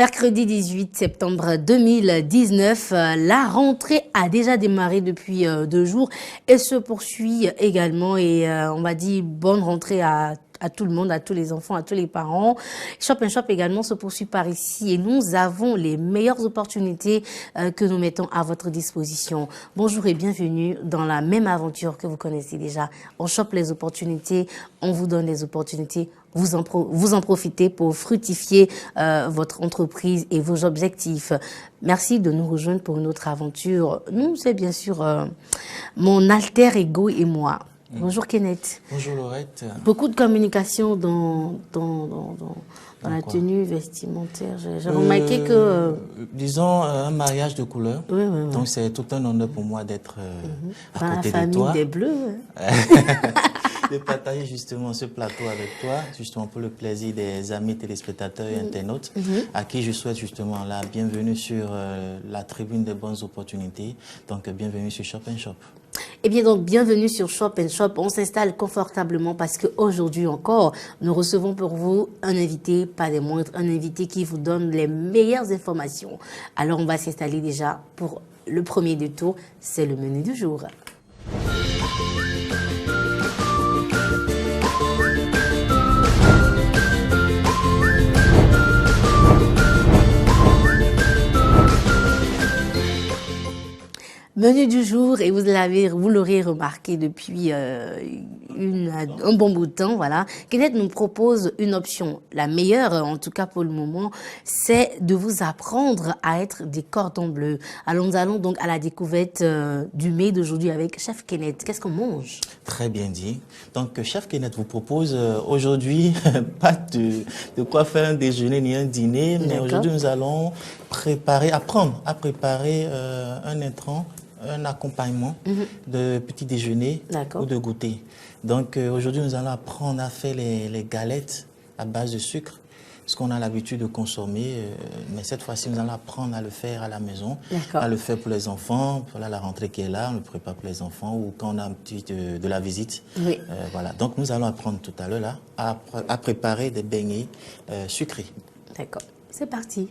Mercredi 18 septembre 2019, la rentrée a déjà démarré depuis 2 jours et se poursuit également et on va dire bonne rentrée à tout le monde, à tous les enfants, à tous les parents. Shop & Shop également se poursuit par ici et nous avons les meilleures opportunités que nous mettons à votre disposition. Bonjour et bienvenue dans la même aventure que vous connaissez déjà. On chope les opportunités, on vous donne les opportunités. Vous en profitez pour fructifier votre entreprise et vos objectifs. Merci de nous rejoindre pour une autre aventure. Nous, c'est bien sûr mon alter ego et moi. Bonjour Kenneth. Bonjour Laurette. Beaucoup de communication dans la tenue vestimentaire. J'ai remarqué que... disons un mariage de couleurs. Oui, oui, oui. Donc c'est tout un honneur pour moi d'être à côté de toi. Dans la famille des Bleus. De partager justement ce plateau avec toi, justement pour le plaisir des amis téléspectateurs et internautes, à qui je souhaite justement la bienvenue sur la tribune des bonnes opportunités. Donc bienvenue sur Shop & Shop. Eh bien donc, bienvenue sur Shop & Shop. On s'installe confortablement parce qu'aujourd'hui encore, nous recevons pour vous un invité, pas des moindres, un invité qui vous donne les meilleures informations. Alors, on va s'installer déjà pour le premier détour. C'est le menu du jour. Menu du jour, et vous l'aurez remarqué depuis un bon bout de temps, voilà. Kenneth nous propose une option, la meilleure, en tout cas pour le moment, c'est de vous apprendre à être des cordons bleus. Alors nous allons donc à la découverte du mets d'aujourd'hui avec Chef Kenneth. Qu'est-ce qu'on mange? Très bien dit. Donc Chef Kenneth vous propose aujourd'hui pas de quoi faire un déjeuner ni un dîner, mais aujourd'hui nous allons apprendre à préparer un intrant, un accompagnement de petit déjeuner ou de goûter. Donc aujourd'hui, nous allons apprendre à faire les galettes à base de sucre, ce qu'on a l'habitude de consommer. Mais cette fois-ci, nous allons apprendre à le faire à la maison, à le faire pour les enfants. Voilà la rentrée qui est là, on le prépare pour les enfants ou quand on a un petit de la visite. Oui. Voilà. Donc nous allons apprendre tout à l'heure là à préparer des beignets sucrés. D'accord. C'est parti.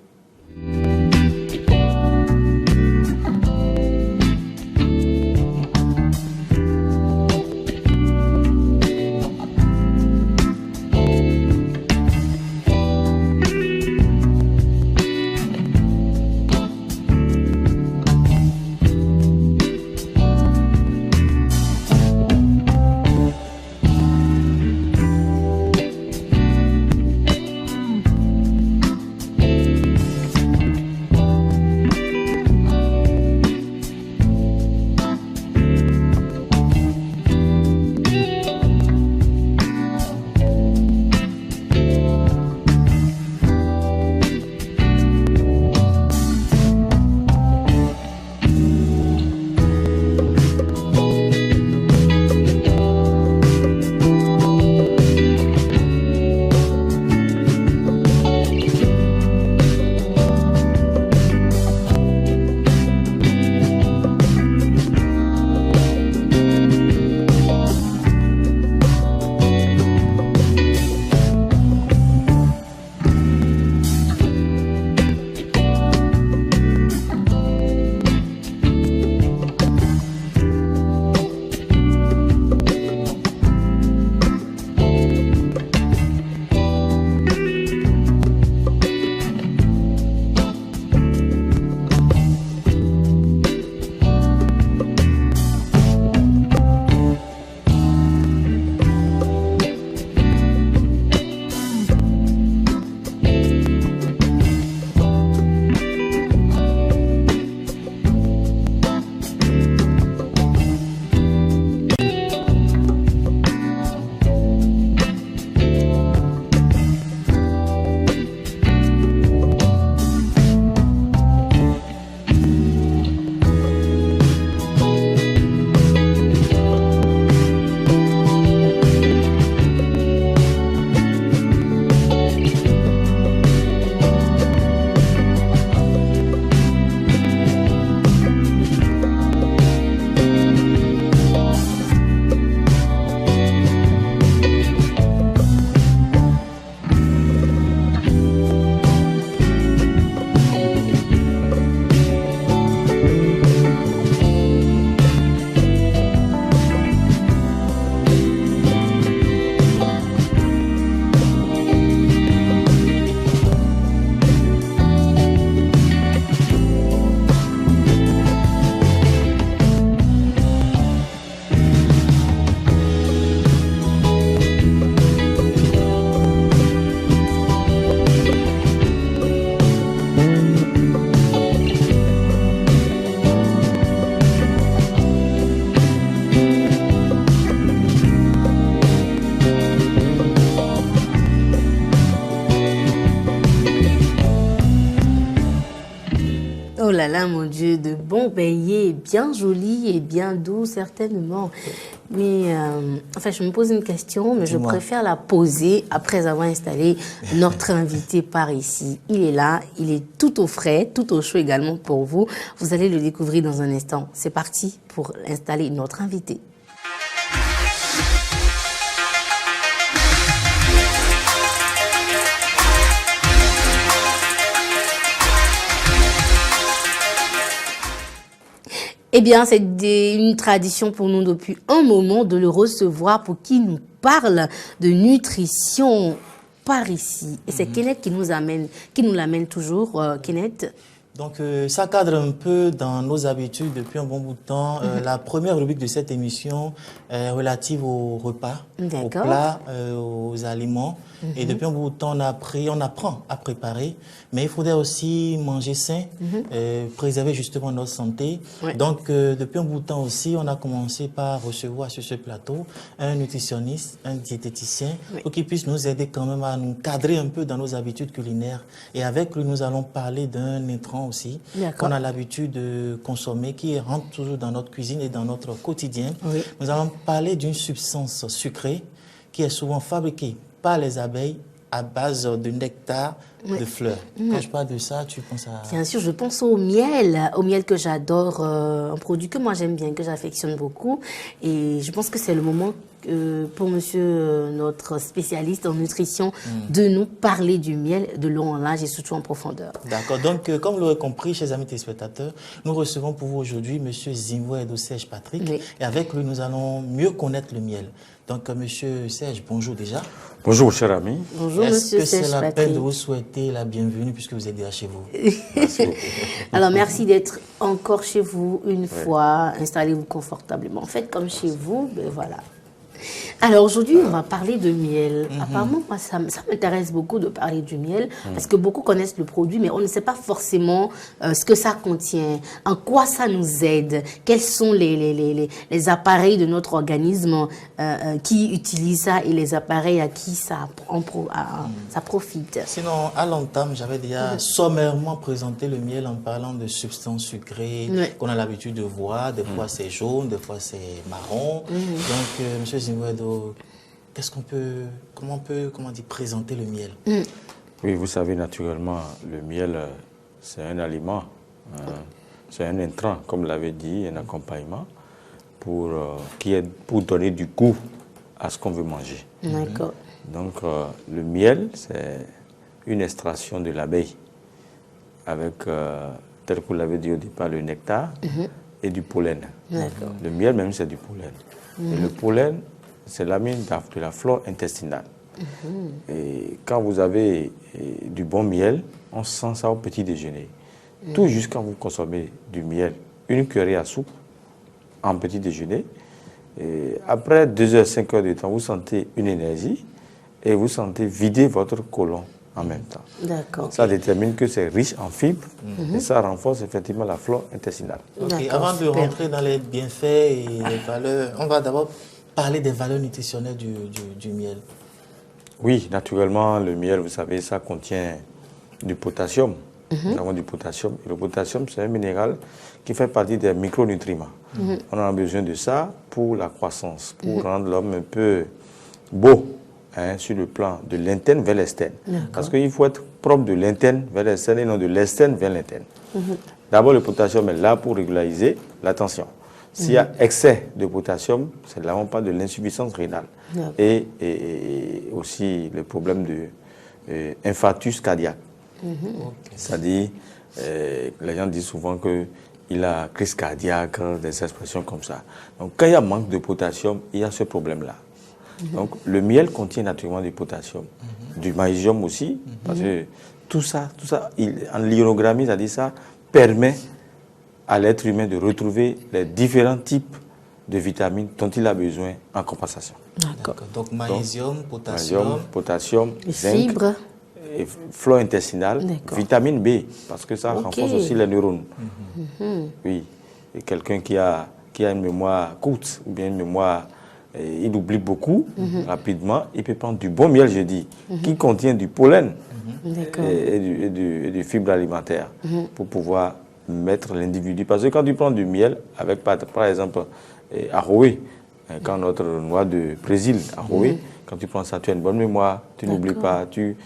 là là, mon Dieu, de bons beignets, bien jolis et bien doux, certainement. Mais, enfin, je me pose une question, mais je préfère la poser après avoir installé notre invité par ici. Il est là, il est tout au frais, tout au chaud également pour vous. Vous allez le découvrir dans un instant. C'est parti pour installer notre invité. Eh bien, c'est une tradition pour nous depuis un moment de le recevoir pour qu'il nous parle de nutrition par ici. Et c'est Kenneth qui nous l'amène toujours, Kenneth. Donc, ça cadre un peu dans nos habitudes depuis un bon bout de temps. La première rubrique de cette émission est relative aux repas, aux plats, aux aliments. Et depuis un bout de temps, on apprend à préparer. Mais il faudrait aussi manger sain, préserver justement notre santé. Ouais. Donc, depuis un bout de temps aussi, on a commencé par recevoir sur ce plateau un nutritionniste, un diététicien, pour qu'il puisse nous aider quand même à nous cadrer un peu dans nos habitudes culinaires. Et avec lui, nous allons parler d'un intrant aussi, qu'on a l'habitude de consommer, qui rentre toujours dans notre cuisine et dans notre quotidien. Oui. Nous allons parler d'une substance sucrée qui est souvent fabriquée par les abeilles à base de nectar de fleurs. Quand je parle de ça, tu penses à... Bien sûr, je pense au miel que j'adore, un produit que moi j'aime bien, que j'affectionne beaucoup. Et je pense que c'est le moment pour monsieur, notre spécialiste en nutrition, de nous parler du miel de long en large et surtout en profondeur. D'accord. Donc, comme vous l'aurez compris, chers amis téléspectateurs, nous recevons pour vous aujourd'hui monsieur Zinvouedo Serge Patrick. Oui. Et avec lui, nous allons mieux connaître le miel. Donc, monsieur Serge, bonjour déjà. Bonjour, cher ami. Bonjour, monsieur Serge Patrick. Est-ce que c'est la peine de vous souhaiter la bienvenue puisque vous êtes déjà chez vous? Merci. Alors, merci d'être encore chez vous une fois. Installez-vous confortablement. Faites comme chez vous, ben voilà. Alors aujourd'hui, on va parler de miel. Apparemment, moi, ça m'intéresse beaucoup de parler du miel parce que beaucoup connaissent le produit, mais on ne sait pas forcément ce que ça contient, en quoi ça nous aide, quels sont les appareils de notre organisme qui utilisent ça et les appareils à qui ça profite. Sinon, à l'entame, j'avais déjà sommairement présenté le miel en parlant de substances sucrées qu'on a l'habitude de voir. Des fois, c'est jaune, des fois, c'est marron. Donc, monsieur Zinvouedo, comment on peut présenter le miel? Oui, vous savez, naturellement, le miel, c'est un aliment, c'est un intrant, comme l'avait dit, un accompagnement pour donner du goût à ce qu'on veut manger. D'accord. Donc, le miel, c'est une extraction de l'abeille avec, tel que vous l'avez dit au départ, le nectar et du pollen. Le miel, même, c'est du pollen. Et le pollen, c'est l'amine de la flore intestinale. Et quand vous avez du bon miel, on sent ça au petit déjeuner. Tout juste quand vous consommez du miel, une cuillerée à soupe en petit déjeuner, et après 2 heures, 5 heures de temps, vous sentez une énergie et vous sentez vider votre côlon en même temps. D'accord. Ça détermine que c'est riche en fibres et ça renforce effectivement la flore intestinale. Okay. Avant de rentrer dans les bienfaits et les valeurs, on va d'abord parler des valeurs nutritionnelles du miel. Oui, naturellement, le miel, vous savez, ça contient du potassium. Nous avons du potassium. Et le potassium, c'est un minéral qui fait partie des micronutriments. On a besoin de ça pour la croissance, pour rendre l'homme un peu beau sur le plan de l'interne vers l'externe. Parce qu'il faut être propre de l'interne vers l'externe et non de l'externe vers l'interne. D'abord, le potassium est là pour régulariser la tension. S'il y a excès de potassium, c'est là on parle de l'insuffisance rénale et aussi le problème de infarctus cardiaque. C'est-à-dire, les gens disent souvent qu'il a crise cardiaque, des expressions comme ça. Donc, quand il y a manque de potassium, il y a ce problème-là. Donc, le miel contient naturellement du potassium, du magnésium aussi, parce que tout ça en l'ionographie, c'est-à-dire ça permet à l'être humain de retrouver les différents types de vitamines dont il a besoin en compensation. D'accord. Donc magnésium, potassium, zinc, fibres, et flore intestinale, vitamine B, parce que ça renforce aussi les neurones. Oui. Et quelqu'un qui a une mémoire courte ou bien une mémoire, il oublie beaucoup rapidement, il peut prendre du bon miel, je dis, qui contient du pollen et du fibre alimentaire pour pouvoir mettre l'individu. Parce que quand tu prends du miel, avec par exemple Aroé, quand notre noix de Brésil, Aroé, quand tu prends ça, tu as une bonne mémoire, tu n'oublies pas, tu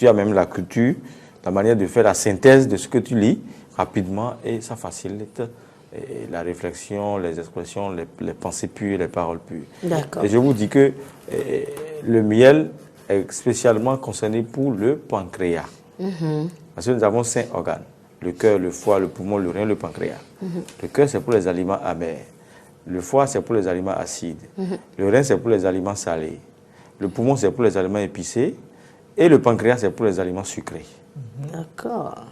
as même la culture, la manière de faire la synthèse de ce que tu lis rapidement et ça facilite la réflexion, les expressions, les pensées pures, les paroles pures. D'accord. Et je vous dis que le miel est spécialement concerné pour le pancréas. Parce que nous avons 5 organes. Le cœur, le foie, le poumon, le rein, le pancréas. Le cœur, c'est pour les aliments amers. Le foie, c'est pour les aliments acides. Le rein, c'est pour les aliments salés. Le poumon, c'est pour les aliments épicés. Et le pancréas, c'est pour les aliments sucrés. D'accord.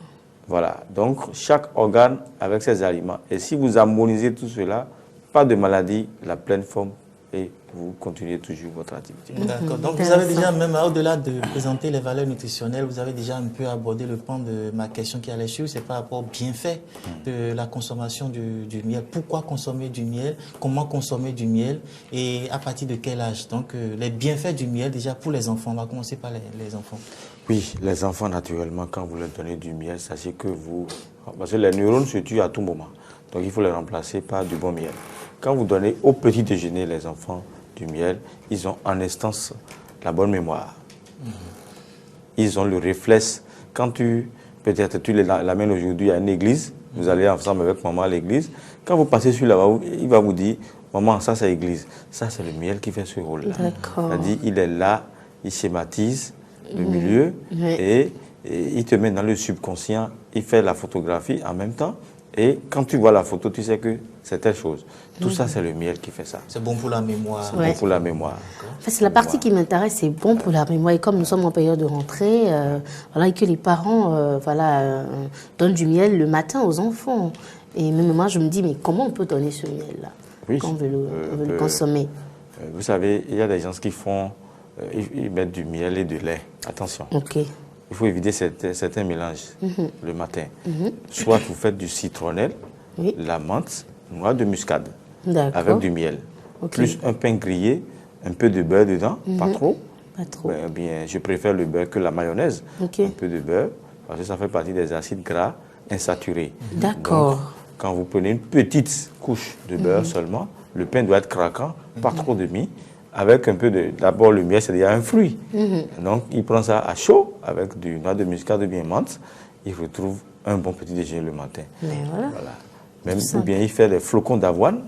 Voilà. Donc, chaque organe avec ses aliments. Et si vous harmonisez tout cela, pas de maladie, la pleine forme, et vous continuez toujours votre activité. D'accord. Donc, vous avez déjà, même au-delà de présenter les valeurs nutritionnelles, vous avez déjà un peu abordé le pan de ma question qui allait suivre, c'est par rapport au bienfait de la consommation du miel. Pourquoi consommer du miel? Comment consommer du miel? Et à partir de quel âge? Donc, les bienfaits du miel, déjà pour les enfants. On va commencer par les enfants. Oui, les enfants, naturellement, quand vous leur donnez du miel, sachez que vous... Parce que les neurones se tuent à tout moment. Donc, il faut les remplacer par du bon miel. Quand vous donnez au petit déjeuner, les enfants, du miel, ils ont en instance la bonne mémoire. Ils ont le réflexe. Quand peut-être tu l'amènes aujourd'hui à une église, vous allez ensemble avec maman à l'église, quand vous passez sur là-bas, il va vous dire, maman, ça c'est l'église. Ça c'est le miel qui fait ce rôle-là. C'est-à-dire, il est là, il schématise le milieu et il te met dans le subconscient, il fait la photographie en même temps. Et quand tu vois la photo, tu sais que c'est telle chose. Tout ça, c'est le miel qui fait ça. C'est bon pour la mémoire. C'est bon pour la mémoire. En fait, c'est la partie qui m'intéresse, c'est bon pour la mémoire. Et comme nous sommes en période de rentrée, voilà, et que les parents donnent du miel le matin aux enfants. Et même moi, je me dis, mais comment on peut donner ce miel-là quand on veut le consommer? Vous savez, il y a des gens qui font, ils mettent du miel et de lait. Attention. Ok. Il faut éviter certains mélanges le matin. Soit vous faites du citronnelle, la menthe, noix de muscade, avec du miel. Plus un pain grillé, un peu de beurre dedans, pas trop. Pas trop. Bien, je préfère le beurre que la mayonnaise. Un peu de beurre, parce que ça fait partie des acides gras insaturés. D'accord. Quand vous prenez une petite couche de beurre seulement, le pain doit être craquant, pas trop de mie. Avec un peu d'abord le miel, c'est déjà un fruit. Donc, il prend ça à chaud, avec du noix de muscade ou bien menthe. Il retrouve un bon petit déjeuner le matin. Mais voilà. Même, ou bien il fait des flocons d'avoine.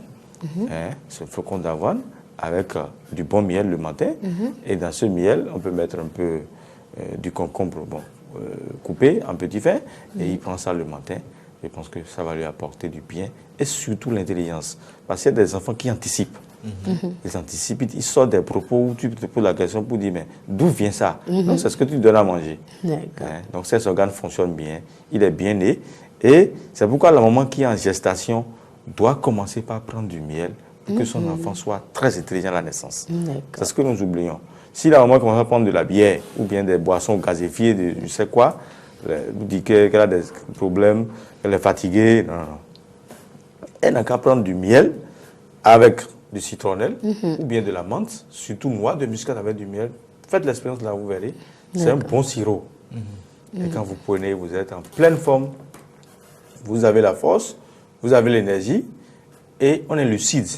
Ce flocon d'avoine avec du bon miel le matin. Et dans ce miel, on peut mettre un peu du concombre coupé en petits fins. Et il prend ça le matin. Je pense que ça va lui apporter du bien. Et surtout l'intelligence. Parce qu'il y a des enfants qui anticipent. Ils anticipent, ils sortent des propos où tu te poses la question pour dire, mais d'où vient ça? Donc, c'est ce que tu donnes à manger. Donc, ces organes fonctionnent bien, il est bien né. Et c'est pourquoi la maman qui est en gestation doit commencer par prendre du miel pour que son enfant soit très intelligent à la naissance. C'est ce que nous oublions. Si la maman commence à prendre de la bière ou bien des boissons gazéfiées, de je sais quoi, vous dit qu'elle a des problèmes, qu'elle est fatiguée, non. Elle n'a qu'à prendre du miel avec du citronnelle ou bien de la menthe, surtout noix de muscade avec du miel. Faites l'expérience là, vous verrez. C'est un bon sirop. Et quand vous prenez, vous êtes en pleine forme, vous avez la force, vous avez l'énergie et on est lucide.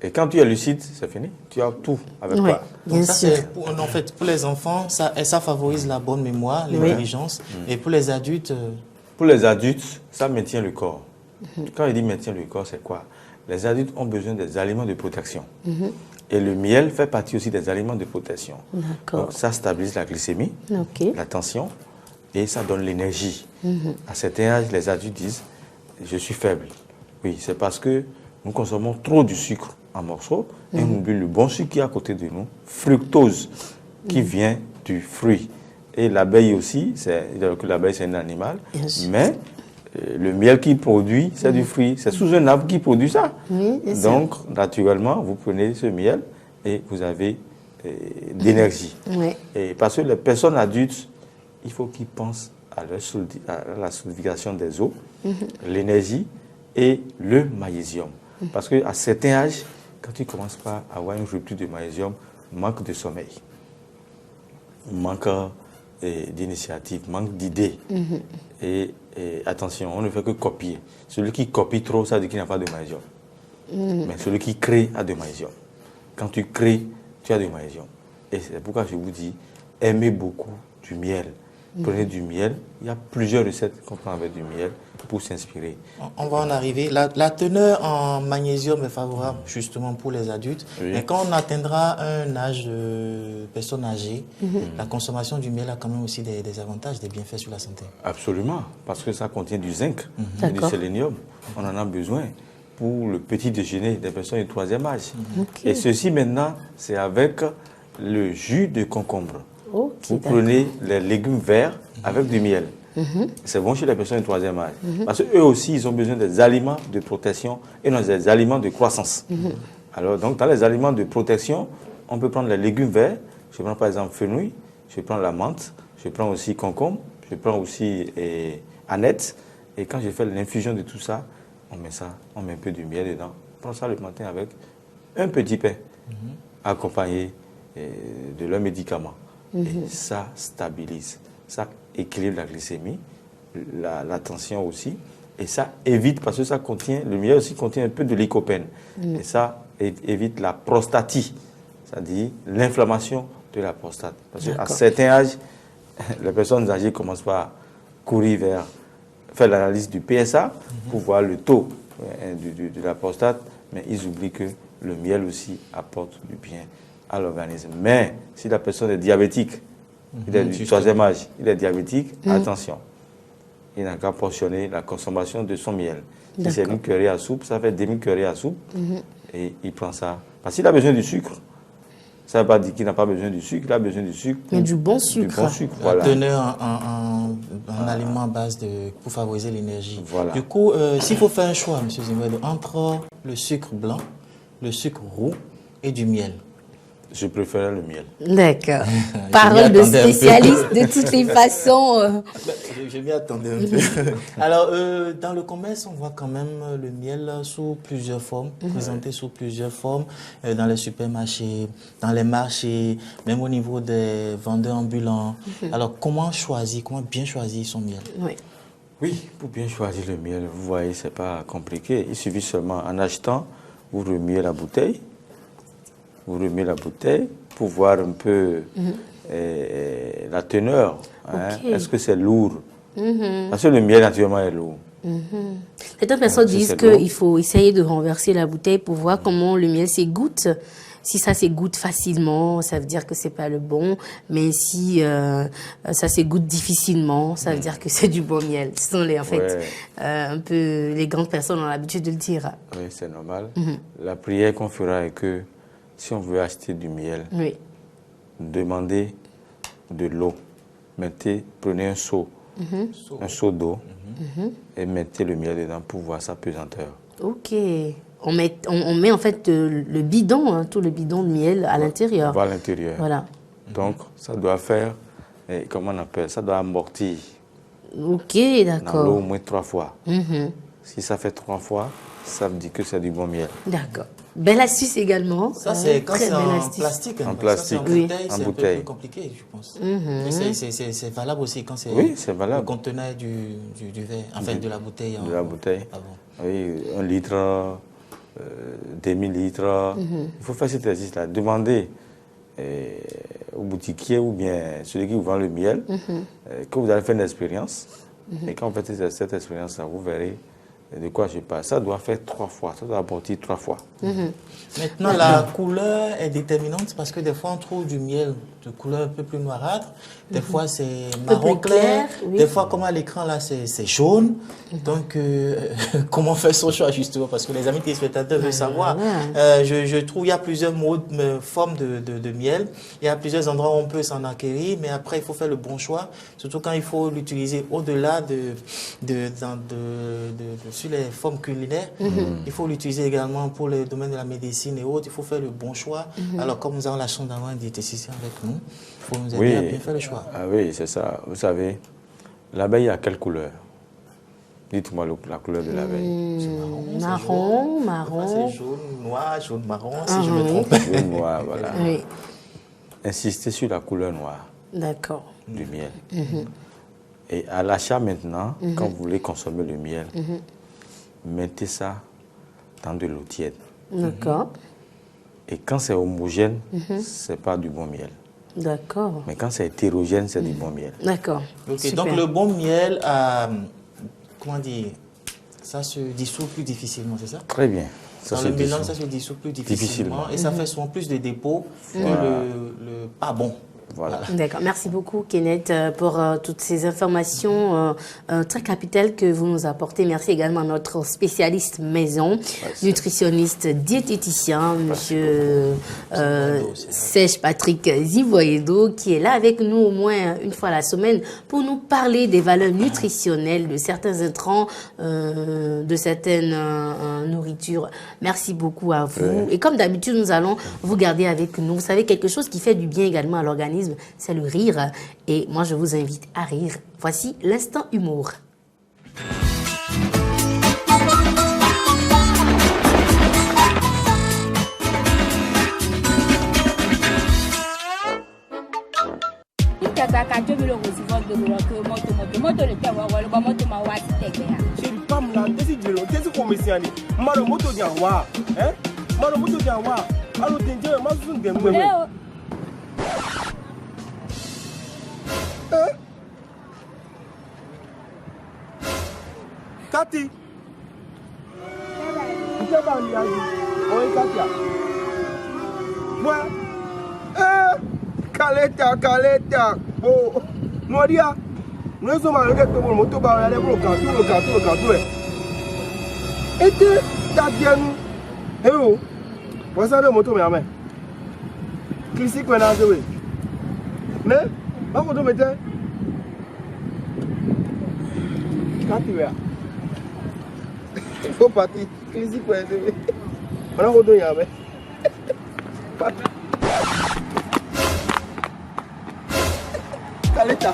Et quand tu es lucide, c'est fini. Tu as tout avec toi. Donc ça, c'est en fait, pour les enfants, ça favorise la bonne mémoire, l'intelligence. Et pour les adultes... Pour les adultes, ça maintient le corps. Quand il dit maintient le corps, c'est quoi? Les adultes ont besoin des aliments de protection. Et le miel fait partie aussi des aliments de protection. Donc ça stabilise la glycémie, la tension, et ça donne l'énergie. À certains âges, les adultes disent « je suis faible ». Oui, c'est parce que nous consommons trop du sucre en morceaux et on oublie le bon sucre qui est à côté de nous, fructose, qui vient du fruit. Et l'abeille aussi, l'abeille c'est un animal, mais le miel qu'il produit, c'est du fruit. C'est sous un arbre qui produit ça. Donc, naturellement, vous prenez ce miel et vous avez d'énergie. Et parce que les personnes adultes, il faut qu'ils pensent à la solidification des os, l'énergie et le magnésium. Parce qu'à certains âges, quand tu commences pas à avoir une rupture de magnésium, manque de sommeil, manque d'initiative, manque d'idées. Et Et attention, on ne fait que copier. Celui qui copie trop, ça veut dire qu'il n'a pas de magnésium. Mais celui qui crée a de magnésium. Quand tu crées, tu as de magnésium. Et c'est pourquoi je vous dis, aimez beaucoup du miel. Prenez du miel. Il y a plusieurs recettes qu'on prend avec du miel pour s'inspirer. On va en arriver. La teneur en magnésium est favorable justement pour les adultes. Oui. Mais quand on atteindra un âge de personne âgée, la consommation du miel a quand même aussi des avantages, des bienfaits sur la santé. Absolument, parce que ça contient du zinc et du sélénium. On en a besoin pour le petit déjeuner des personnes du 3e âge. Et ceci maintenant, c'est avec le jus de concombre. Vous prenez les légumes verts avec du miel. C'est bon chez les personnes du 3e âge. Parce qu'eux aussi, ils ont besoin des aliments de protection et non des aliments de croissance. Alors, donc, dans les aliments de protection, on peut prendre les légumes verts. Je prends par exemple fenouil, je prends la menthe, je prends aussi concombre, je prends aussi aneth. Et quand je fais l'infusion de tout ça, on met un peu de miel dedans. On prend ça le matin avec un petit pain, accompagné de leurs médicaments. Et ça stabilise, ça équilibre la glycémie, la tension aussi, et ça évite, parce que ça contient, le miel aussi contient un peu de lycopène, et ça évite la prostatie, c'est-à-dire l'inflammation de la prostate. Parce qu'à certains âges, les personnes âgées commencent par courir vers, faire l'analyse du PSA pour voir le taux de la prostate, mais ils oublient que le miel aussi apporte du bien à l'organisme. Mais si la personne est diabétique, il est du 3e âge, il est diabétique, attention, il n'a qu'à portionner la consommation de son miel. Si c'est une cuillerée à soupe, ça fait demi-cuillerée à soupe, et il prend ça. Parce qu'il a besoin du sucre. Ça ne veut pas dire qu'il n'a pas besoin du sucre, il a besoin du sucre. Mais du bon sucre. Du bon sucre, voilà. La teneur en aliment à base pour favoriser l'énergie. Voilà. Du coup, s'il faut faire un choix, M. Zimwedo, entre le sucre blanc, le sucre roux et du miel, je préfère le miel. D'accord. Parole de spécialiste de toutes les façons. Je m'y attendais un peu. Alors, dans le commerce, on voit quand même le miel sous plusieurs formes, présenté sous plusieurs formes, dans les supermarchés, dans les marchés, même au niveau des vendeurs ambulants. Alors, comment bien choisir son miel? Oui, pour bien choisir le miel, vous voyez, ce n'est pas compliqué. Il suffit seulement, en achetant, vous remuez la bouteille. Vous remuez la bouteille pour voir un peu la teneur. Est-ce que c'est lourd? Parce que le miel, naturellement, est lourd. Certaines personnes disent qu'il faut essayer de renverser la bouteille pour voir comment le miel s'égoutte. Si ça s'égoutte facilement, ça veut dire que c'est pas le bon. Mais si ça s'égoutte difficilement, ça veut dire que c'est du bon miel. Ce sont un peu les grandes personnes ont l'habitude de le dire. Oui, c'est normal. La prière qu'on fera est que si on veut acheter du miel, demandez de l'eau. Prenez un seau, un seau d'eau, et mettez le miel dedans pour voir sa pesanteur. Ok. On met en fait le bidon, tout le bidon de miel à l'intérieur. Voilà, à l'intérieur. Voilà. Donc, ça doit faire, comment on appelle, ça doit amortir. Ok, d'accord. Dans l'eau au moins 3 fois. Si ça fait 3 fois, ça veut dire que c'est du bon miel. D'accord. Belle astuce également. Ça, c'est quand c'est en plastique. En plastique, en bouteille, c'est un peu plus compliqué, je pense. C'est valable aussi quand c'est le contenant du verre, enfin de la bouteille. De la bouteille. Oui, 1 litre, demi-litre. Il faut faire cet exercice-là. Demandez au boutiquier ou bien celui qui vous vend le miel que vous allez faire une expérience. Et quand vous faites cette expérience-là, vous verrez de quoi je parle. Ça doit faire 3 fois, ça doit apporter 3 fois. Maintenant, la couleur est déterminante parce que des fois, on trouve du miel de couleur un peu plus noirâtre. Des fois, c'est marron clair. Des fois, comme à l'écran, là, c'est jaune. Donc, comment faire son choix, justement? Parce que les amis téléspectateurs veulent savoir. Je trouve qu'il y a plusieurs formes de miel. Il y a plusieurs endroits où on peut s'en acquérir. Mais après, il faut faire le bon choix. Surtout quand il faut l'utiliser au-delà sur les formes culinaires. Il faut l'utiliser également pour le domaine de la médecine et autres. Il faut faire le bon choix. Alors, comme nous avons la chance d'avoir un diététicien avec nous, il faut nous aider à bien faire le choix. Ah oui, c'est ça. Vous savez, l'abeille a quelle couleur? Dites-moi la couleur de l'abeille. Marron. C'est jaune, noir, jaune, marron, si je me trompe. Jaune, noir, voilà. Insistez sur la couleur noire. D'accord. Du miel. Et à l'achat maintenant, quand vous voulez consommer le miel, mettez ça dans de l'eau tiède. D'accord. Et quand c'est homogène, c'est pas du bon miel. D'accord. Mais quand c'est hétérogène, c'est du bon miel. D'accord. Okay, donc le bon miel, comment dire, ça se dissout plus difficilement, c'est ça? Très bien. Dans le mélange, ça se dissout plus difficilement. Et ça fait souvent plus de dépôts que le pas bon. Voilà. D'accord. Merci beaucoup, Kenneth, pour toutes ces informations très capitales que vous nous apportez. Merci également à notre spécialiste maison, nutritionniste, diététicien, monsieur Serge Patrick Zivoyedo, qui est là avec nous au moins une fois la semaine pour nous parler des valeurs nutritionnelles de certains intrants, de certaines nourritures. Merci beaucoup à vous. Et comme d'habitude, nous allons vous garder avec nous. Vous savez, quelque chose qui fait du bien également à l'organisme, c'est le rire. Et moi, je vous invite à rire. Voici l'instant humour. Kati. Ìjọba ni ayi. Oyin Katia. Bwa. Kaleta. Bo. Moria. Nous sommes à l'heure de moto ba aller pour le canton. Ete ta bien nous. Eh oh. Voici le moto mais amen. Qui s'y connaît à jouer. Mais pas moto mettre. Katia. Il faut partir. Qu'est-ce qu'on a fait? On a redonné à mais. Caleta.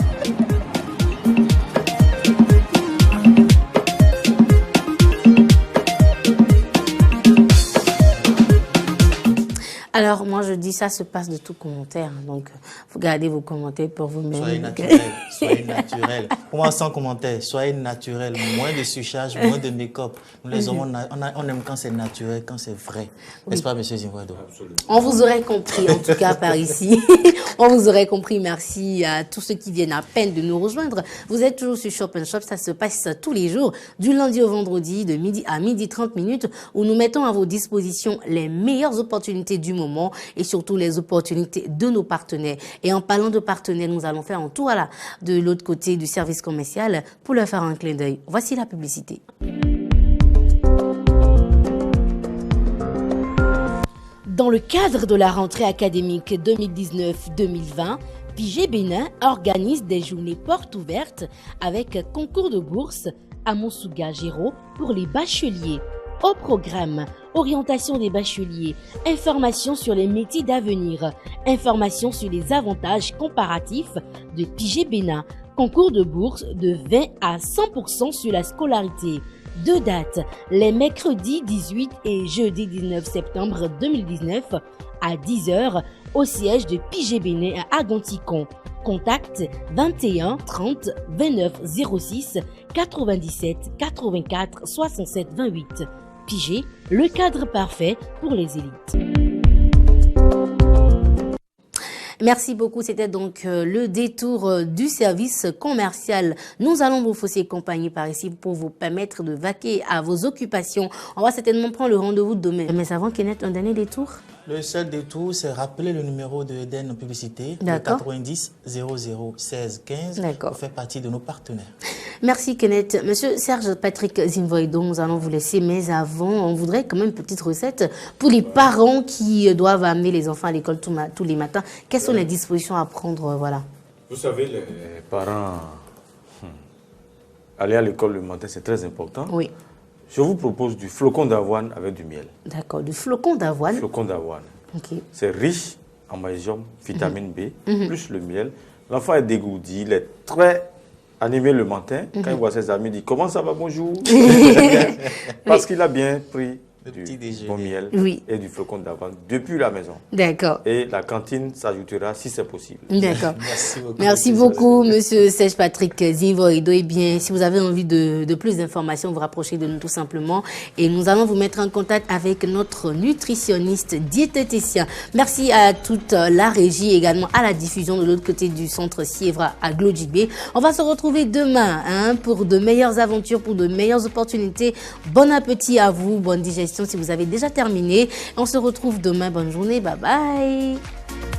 Alors, moi, je dis ça se passe de tout commentaire. Donc, vous gardez vos commentaires pour vous-même. Soyez naturel. Soyez naturel. Pour moi, sans commentaire, soyez naturel. Moins de suchage, moins de make-up. Nous, les hommes, on aime quand c'est naturel, quand c'est vrai. N'est-ce pas, M. Zivoyedo? Absolument. On vous aurait compris, en tout cas, par ici. On vous aurait compris. Merci à tous ceux qui viennent à peine de nous rejoindre. Vous êtes toujours sur Shop & Shop. Ça se passe tous les jours, du lundi au vendredi, de midi à midi 30 minutes, où nous mettons à vos dispositions les meilleures opportunités du moment et surtout les opportunités de nos partenaires. Et en parlant de partenaires, nous allons faire un tour de l'autre côté du service commercial pour leur faire un clin d'œil. Voici la publicité. Dans le cadre de la rentrée académique 2019-2020, PIGE Bénin organise des journées portes ouvertes avec concours de bourse à Monsouga Géraud pour les bacheliers. Au programme, orientation des bacheliers, informations sur les métiers d'avenir, informations sur les avantages comparatifs de PIGE Bénin, concours de bourse de 20 à 100% sur la scolarité. Deux dates, les mercredis 18 et jeudi 19 septembre 2019 à 10h au siège de PIGE Bénin à Agonticon. Contact 21 30 29 06 97 84 67 28. PIGE, le cadre parfait pour les élites. Merci beaucoup. C'était donc le détour du service commercial. Nous allons vous fausser compagnie par ici pour vous permettre de vaquer à vos occupations. On va certainement prendre le rendez-vous demain. Mais avant, Kenneth, un dernier détour? Le seul détour, c'est rappeler le numéro de Eden en publicité, le 90 00 16 15, pour faire partie de nos partenaires. Merci Kenneth. Monsieur Serge Patrick Zivoyedo, nous allons vous laisser, mais avant, on voudrait quand même une petite recette pour les parents qui doivent amener les enfants à l'école tous les matins. Quelles sont les dispositions à prendre, voilà? Vous savez, les parents, aller à l'école le matin, c'est très important. Oui. Je vous propose du flocon d'avoine avec du miel. D'accord, du flocon d'avoine. Flocon d'avoine. Ok. C'est riche en magnésium, vitamine B, plus le miel. L'enfant est dégourdi, il est très animé le matin. Quand il voit ses amis, il dit « Comment ça va, bonjour ?» Parce qu'il a bien pris du bon miel oui. et du flocon d'avoine depuis la maison. D'accord. Et la cantine s'ajoutera si c'est possible. D'accord. Merci beaucoup, monsieur Serge Patrick Zinvorido. Eh bien, si vous avez envie de plus d'informations, vous rapprochez de nous tout simplement. Et nous allons vous mettre en contact avec notre nutritionniste diététicien. Merci à toute la régie, également à la diffusion de l'autre côté du centre Sievra à Glodjibé. On va se retrouver demain pour de meilleures aventures, pour de meilleures opportunités. Bon appétit à vous, bonne digestion si vous avez déjà terminé. On se retrouve demain. Bonne journée. Bye bye.